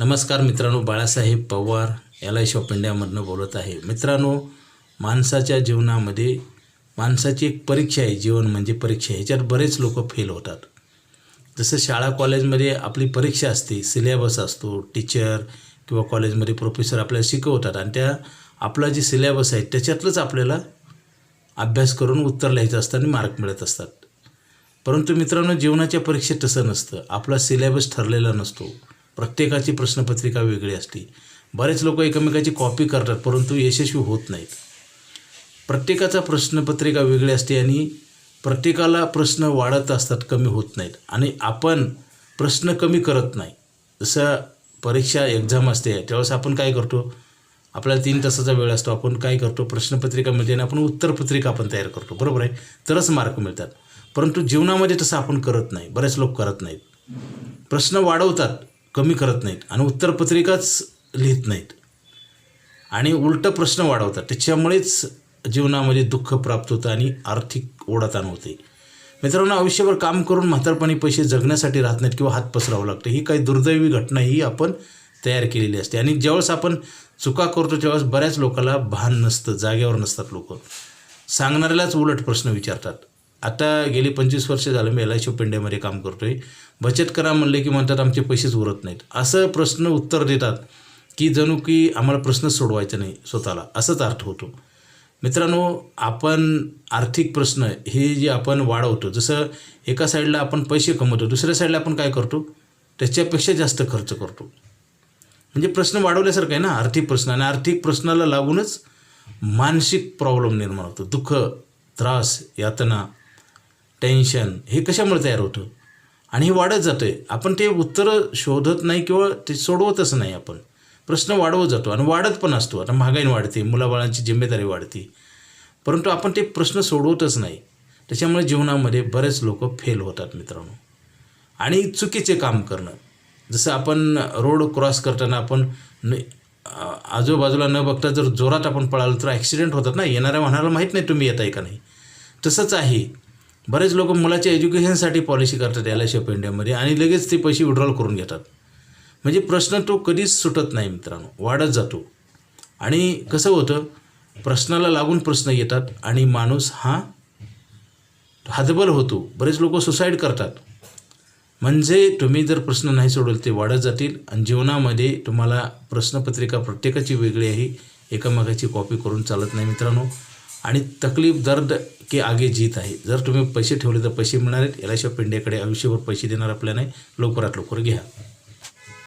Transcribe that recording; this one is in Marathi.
नमस्कार मित्रांनो, बाळासाहेब पवार LIC ऑफ इंडियामधनं बोलत आहे. मित्रांनो, माणसाच्या जीवनामध्ये माणसाची एक परीक्षा आहे. जीवन म्हणजे परीक्षा. ह्याच्यात बरेच लोक फेल होतात. जसं शाळा कॉलेजमध्ये आपली परीक्षा असते, सिलेबस असतो, टीचर किंवा कॉलेजमध्ये प्रोफेसर आपल्याला शिकवतात आणि त्या आपला जे सिलेबस आहे त्याच्यातलंच आपल्याला अभ्यास करून उत्तर लिहायचं असतं आणि मार्क मिळत असतात. परंतु मित्रांनो, जीवनाच्या परीक्षेत तसं नसतं. आपला सिलेबस ठरलेला नसतो. प्रत्येकाची प्रश्नपत्रिका वेगळी असते. बरेच लोक एकमेकाची कॉपी करतात परंतु यशस्वी होत नाहीत. प्रत्येकाचा प्रश्नपत्रिका वेगळी असते आणि प्रत्येकाला प्रश्न वाढत असतात, कमी होत नाहीत. आणि आपण प्रश्न कमी करत नाही. जसं परीक्षा एक्झाम असते त्यावेळेस आपण काय करतो, आपल्याला 3 तासाचा वेळ असतो. आपण काय करतो, प्रश्नपत्रिका मिळते आणि आपण उत्तरपत्रिका आपण तयार करतो, बरोबर आहे, तरच मार्क मिळतात. परंतु जीवनामध्ये तसं आपण करत नाही. बरेच लोक करत नाहीत. प्रश्न वाढवतात, कमी करत नाहीत आणि उत्तरपत्रिकाच लिहित नाहीत आणि उलटं प्रश्न वाढवतात. त्याच्यामुळेच जीवनामध्ये दुःख प्राप्त होतं आणि आर्थिक ओढाताण होते. मित्रांनो, आयुष्यभर काम करून म्हातारपणी पैसे जगण्यासाठी राहत नाहीत किंवा हात पसरावं लागतं. ही काही दुर्दैवी घटना ही आपण तयार केलेली असते. आणि ज्यावेळेस आपण चुका करतो त्यावेळेस बऱ्याच लोकांना भान नसतं, जागेवर नसतात. लोक सांगणाऱ्यालाच उलट प्रश्न विचारतात. आता गेली 25 वर्ष झालं मी LIC ऑफ इंडियामध्ये काम करतो आहे. बचत करा म्हणले की म्हणतात आमचे पैसेच उरत नाहीत. असं प्रश्न उत्तर देतात की जणू की आम्हाला प्रश्न सोडवायचा नाही स्वतःला, असाच अर्थ होतो. मित्रांनो, आपण आर्थिक प्रश्न हे जे आपण वाढवतो, जसं एका साईडला आपण पैसे कमवतो, दुसऱ्या साईडला आपण काय करतो, त्याच्यापेक्षा जास्त खर्च करतो. म्हणजे प्रश्न वाढवल्यासारखं आहे ना आर्थिक प्रश्न. आणि आर्थिक प्रश्नाला लागूनच मानसिक प्रॉब्लेम निर्माण होतो. दुःख, त्रास, यातना, टेन्शन हे कशामुळे तयार होतं आणि हे वाढत जातं आहे. आपण ते उत्तरं शोधत नाही किंवा ते सोडवतच नाही. आपण प्रश्न वाढवत जातो आणि वाढत पण असतो. आता महागाई वाढते, मुलाबाळांची जिम्मेदारी वाढते, परंतु आपण ते प्रश्न सोडवतच नाही. त्याच्यामुळे जीवनामध्ये बरेच लोक फेल होतात मित्रांनो. आणि चुकीचे काम करणं, जसं आपण रोड क्रॉस करताना आपण आजूबाजूला न बघता जर जोरात आपण पळालो तर ॲक्सिडेंट होतात ना. येणाऱ्या वाहनाला माहीत नाही तुम्ही येताय का नाही. तसंच आहे, बरेच लोक मुलाच्या एज्युकेशनसाठी पॉलिसी करतात LIC ऑफ इंडियामध्ये आणि लगेच ते पैसे विड्रॉल करून घेतात. म्हणजे प्रश्न तो कधीच सुटत नाही मित्रांनो, वाढत जातो. आणि कसं होतं, प्रश्नाला लागून प्रश्न येतात आणि माणूस हा हतबल होतो. बरेच लोक सुसाईड करतात. म्हणजे तुम्ही जर प्रश्न नाही सोडवले ते वाढत जातील आणि जीवनामध्ये तुम्हाला प्रश्नपत्रिका प्रत्येकाची वेगळी आहे, एकमेकाची कॉपी करून चालत नाही मित्रांनो. आणि तकलीफ दर्द के आगे जीत आहे. जर तुम्ही पैसे ठेवले तर पैसे मिळणार आहेत. LIC ऑफ इंडियाकडे आयुष्यभर पैसे देणार आपल्याला नाही. लवकरात लवकर घ्या.